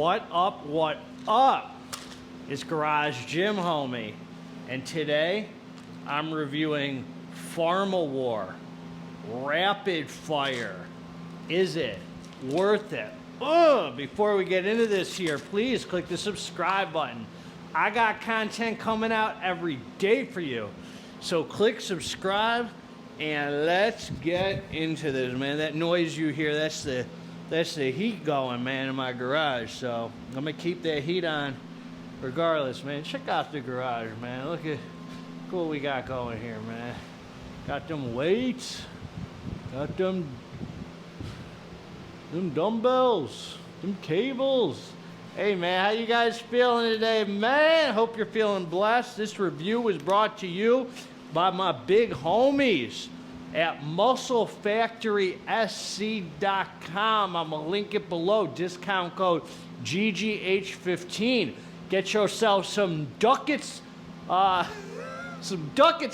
What up, what up? It's Garage Gym Homie, and today I'm reviewing Pharma War Rapid Fire. Is it worth it? Before we get into this here, please click the subscribe button. I got content coming out every day for you. So click subscribe and let's get into this, man. That noise you hear, that's the heat going, man, in my garage. So I'm gonna keep that heat on regardless, man. Check out the garage, man. Look at what we got going here, man. Got them weights, got them dumbbells, them cables. Hey, man, how you guys feeling today, man? Hope you're feeling blessed. This review was brought to you by my big homies at musclefactorysc.com. I'm gonna link it below. Discount code GGH15. Get yourself some ducats,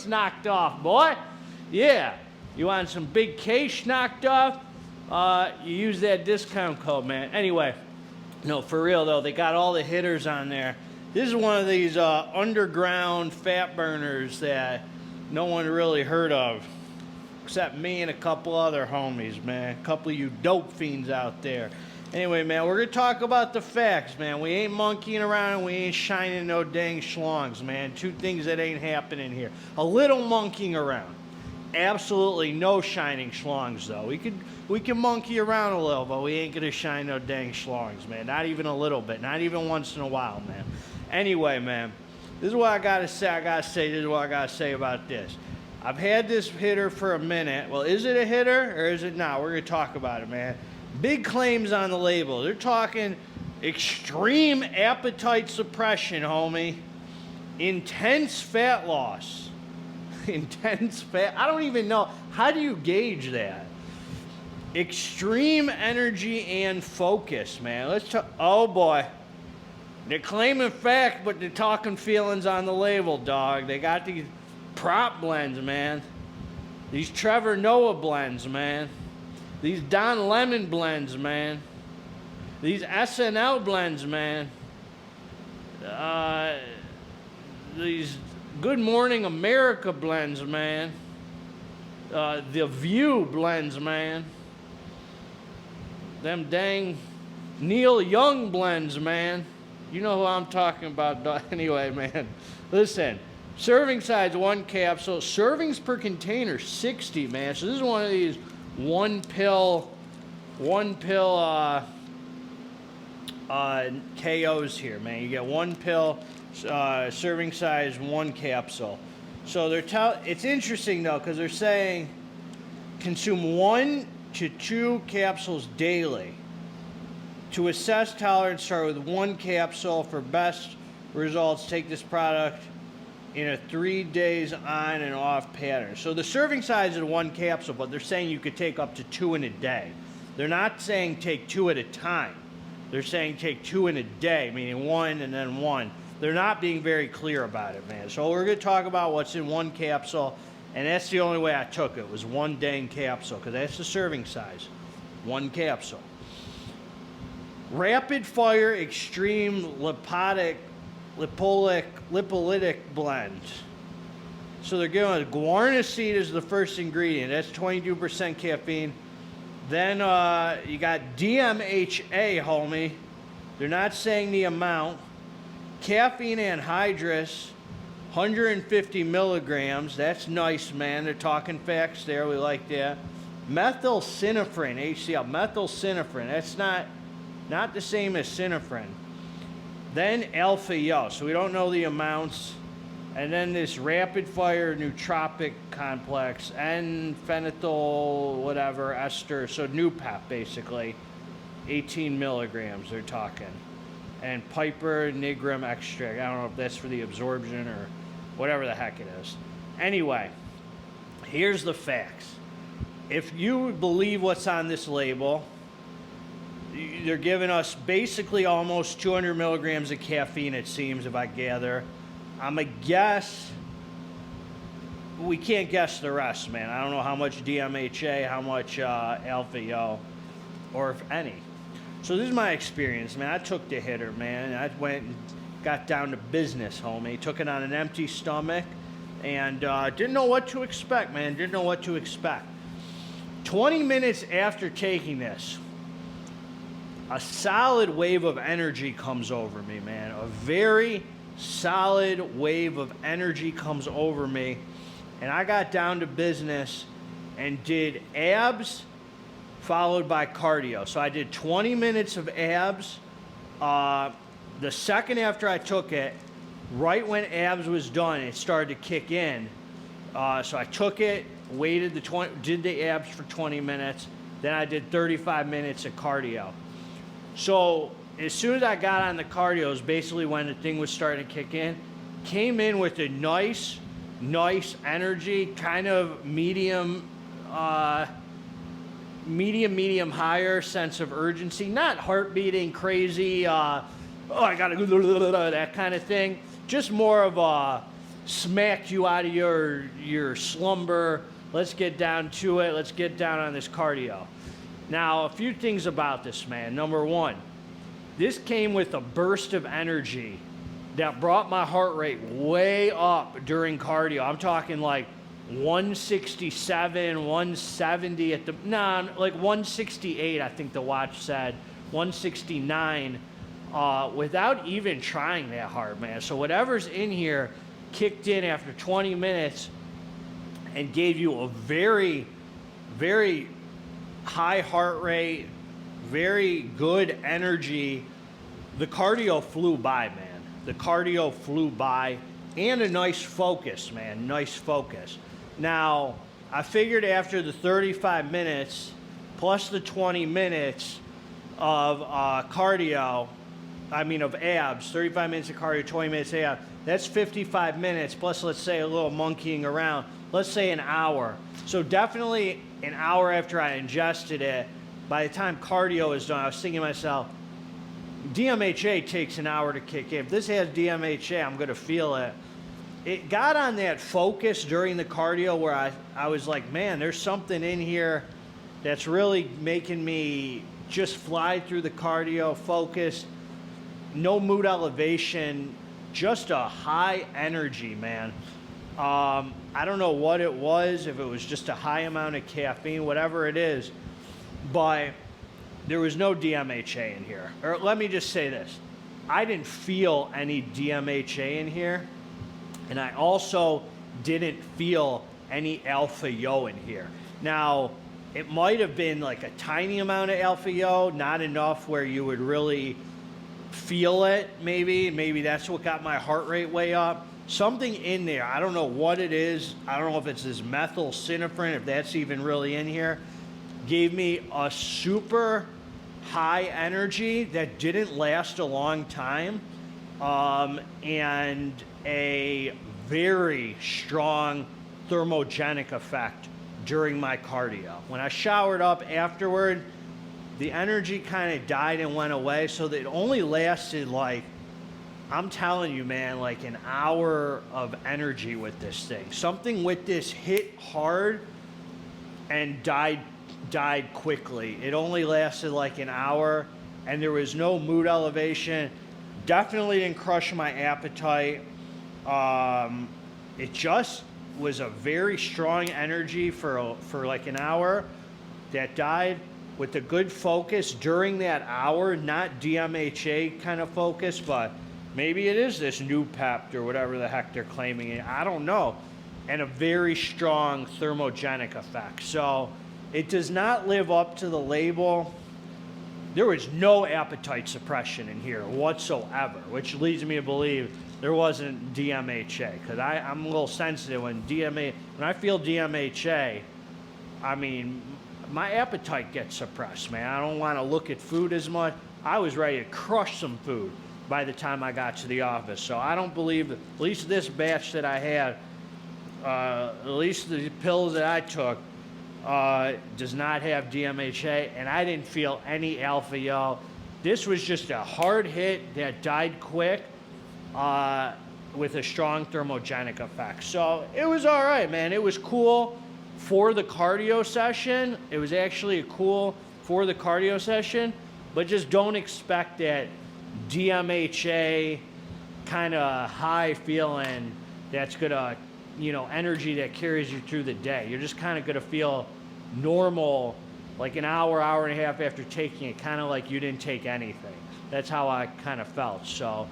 knocked off, boy. Yeah, you want some big cash knocked off? You use that discount code, man. Anyway, no, for real though, they got all the hitters on there. This is one of these underground fat burners that no one really heard of, except me and a couple other homies, man. A couple of you dope fiends out there. Anyway, man, we're gonna talk about the facts, man. We ain't monkeying around, we ain't shining no dang schlongs, man. Two things that ain't happening here. A little monkeying around. Absolutely no shining schlongs, though. We can monkey around a little, but we ain't gonna shine no dang schlongs, man. Not even a little bit. Not even once in a while, man. Anyway, man, this is what I gotta say. This is what I gotta say about this. I've had this hitter for a minute. Well, is it a hitter or is it not? We're gonna talk about it, man. Big claims on the label. They're talking extreme appetite suppression, homie. Intense fat loss. Intense fat. I don't even know. How do you gauge that? Extreme energy and focus, man. Let's talk. Oh boy. They're claiming fact, but they're talking feelings on the label, dog. They got these prop blends, man. These Trevor Noah blends, man. These Don Lemon blends, man. These SNL blends, man. These Good Morning America blends, man. The View blends, man. Them dang Neil Young blends, man. You know who I'm talking about. Anyway, man, listen. Serving size 1 capsule. Servings per container 60, man. So this is one of these one pill KOs here, man. You get 1 pill. Serving size 1 capsule. So it's interesting though, because they're saying consume 1 to 2 capsules daily. To assess tolerance, start with 1 capsule. For best results, take this product in a 3 days on and off pattern. So the serving size is 1 capsule, but they're saying you could take up to 2 in a day. They're not saying take 2 at a time. They're saying take 2 in a day, meaning 1 and then 1. They're not being very clear about it, man. So we're going to talk about what's in 1 capsule, and that's the only way I took it, was 1 dang capsule, because that's the serving size, 1 capsule. Rapid Fire Extreme Lipolytic Blend. So they're giving guarniseed as the first ingredient. That's 22% caffeine. Then you got DMHA, homie. They're not saying the amount. Caffeine anhydrous, 150 milligrams. That's nice, man. They're talking facts there. We like that. Methylcinephrine, HCl. Methylcinephrine. That's not the same as synephrine. Then alpha-Yo. So we don't know the amounts. And then this rapid fire nootropic complex, N-phenyl, whatever, ester. So Nupep, basically. 18 milligrams, they're talking. And Piper nigrum extract. I don't know if that's for the absorption or whatever the heck it is. Anyway, here's the facts. If you believe what's on this label, they're giving us basically almost 200 milligrams of caffeine, it seems, if I gather. I'm a guess. We can't guess the rest, man. I don't know how much DMHA, how much alpha-Yo, or if any. So this is my experience, man. I took the hitter, man. I went and got down to business, homie. Took it on an empty stomach and didn't know what to expect, man. Didn't know what to expect. 20 minutes after taking this, a solid wave of energy comes over me, man. A very solid wave of energy comes over me. And I got down to business and did abs followed by cardio. So I did 20 minutes of abs. The second after I took it, right when abs was done, it started to kick in. So I took it, waited did the abs for 20 minutes. Then I did 35 minutes of cardio. So as soon as I got on the cardio, it was basically when the thing was starting to kick in. Came in with a nice energy, kind of medium higher sense of urgency. Not heart beating crazy, I gotta go, that kind of thing. Just more of a smack you out of your slumber. Let's get down to it. Let's get down on this cardio. Now, a few things about this, man. Number one, this came with a burst of energy that brought my heart rate way up during cardio. I'm talking like 167, 170 like 168, I think the watch said, 169, without even trying that hard, man. So whatever's in here kicked in after 20 minutes and gave you a very, very high heart rate, very good energy. The cardio flew by, man. The cardio flew by, and a nice focus, man. Nice focus. Now, I figured after the 35 minutes plus the 20 minutes of of abs, 35 minutes of cardio, 20 minutes of abs, that's 55 minutes plus, let's say, a little monkeying around. Let's say an hour. So definitely an hour after I ingested it, by the time cardio is done, I was thinking to myself, DMHA takes an hour to kick in. If this has DMHA, I'm going to feel it. It got on that focus during the cardio where I was like, man, there's something in here that's really making me just fly through the cardio, focus, no mood elevation, just a high energy, man. I don't know what it was, if it was just a high amount of caffeine, whatever it is, but there was no DMHA in here. Or let me just say this. I didn't feel any DMHA in here, and I also didn't feel any alpha yo in here. Now, it might have been like a tiny amount of alpha yo, not enough where you would really feel it, maybe. Maybe that's what got my heart rate way up. Something in there, I don't know what it is. I don't know if it's this methylcynephrine, if that's even really in here, gave me a super high energy that didn't last a long time, and a very strong thermogenic effect during my cardio. When I showered up afterward, the energy kind of died and went away, so that it only lasted like, I'm telling you, man, like an hour of energy with this thing. Something with this hit hard and died quickly. It only lasted like an hour, and there was no mood elevation. Definitely didn't crush my appetite. It just was a very strong energy for like an hour that died with a good focus during that hour, not DMHA kind of focus, but maybe it is this new pep or whatever the heck they're claiming it. I don't know. And a very strong thermogenic effect. So it does not live up to the label. There was no appetite suppression in here whatsoever, which leads me to believe there wasn't DMHA, because I'm a little sensitive when I feel DMHA, I mean, my appetite gets suppressed, man. I don't want to look at food as much. I was ready to crush some food by the time I got to the office. So I don't believe, at least this batch that I had, at least the pills that I took, does not have DMHA, and I didn't feel any alpha yo. This was just a hard hit that died quick, with a strong thermogenic effect. So it was all right, man. It was cool for the cardio session. It was actually cool for the cardio session. but just don't expect that DMHA kind of high feeling that's gonna, you know, energy that carries you through the day. You're just kind of gonna feel normal, like an hour, hour and a half after taking it, kind of like you didn't take anything. That's how I kind of felt. So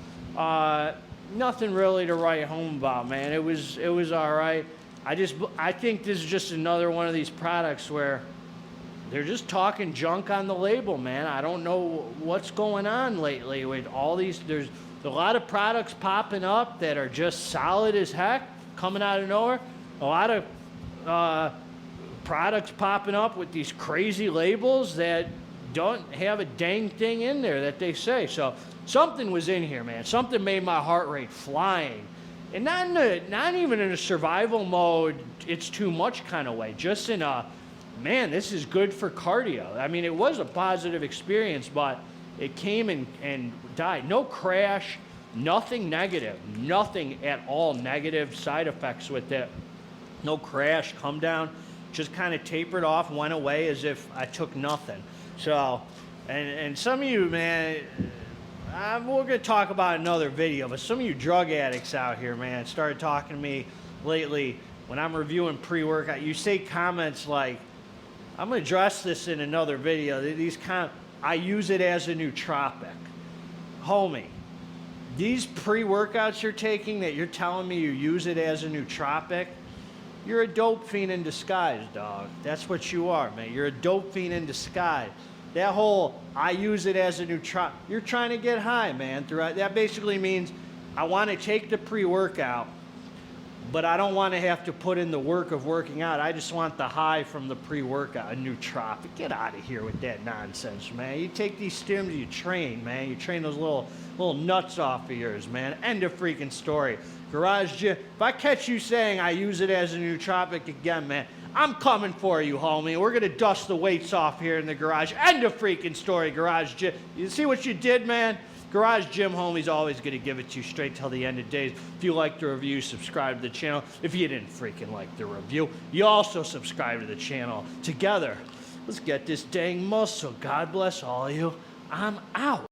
nothing really to write home about, man. It was all right. I think this is just another one of these products where they're just talking junk on the label, man. I don't know what's going on lately with all these. There's a lot of products popping up that are just solid as heck, coming out of nowhere. A lot of products popping up with these crazy labels that don't have a dang thing in there that they say. So something was in here, man. Something made my heart rate flying. And not even in a survival mode, it's too much kind of way. Just in a, man, this is good for cardio. I mean, it was a positive experience, but it came and died. No crash, nothing negative, nothing at all negative side effects with it. No crash, come down, just kind of tapered off, went away as if I took nothing. So, and some of you, man, we're going to talk about another video, but some of you drug addicts out here, man, started talking to me lately when I'm reviewing pre-workout. You say comments like, I'm going to address this in another video. I use it as a nootropic. Homie, these pre-workouts you're taking that you're telling me you use it as a nootropic, you're a dope fiend in disguise, dog. That's what you are, man. You're a dope fiend in disguise. That whole, I use it as a nootropic, you're trying to get high, man. That basically means I want to take the pre-workout, but I don't want to have to put in the work of working out. I just want the high from the pre-workout, a nootropic. Get out of here with that nonsense, man. You take these stims, you train, man. You train those little nuts off of yours, man. End of freaking story. Garage Gym, if I catch you saying I use it as a nootropic again, man, I'm coming for you, homie. We're going to dust the weights off here in the garage. End of freaking story, Garage Gym. You see what you did, man? Garage Gym Homie's always going to give it to you straight till the end of days. If you liked the review, subscribe to the channel. If you didn't freaking like the review, you also subscribe to the channel. Together, let's get this dang muscle. God bless all of you. I'm out.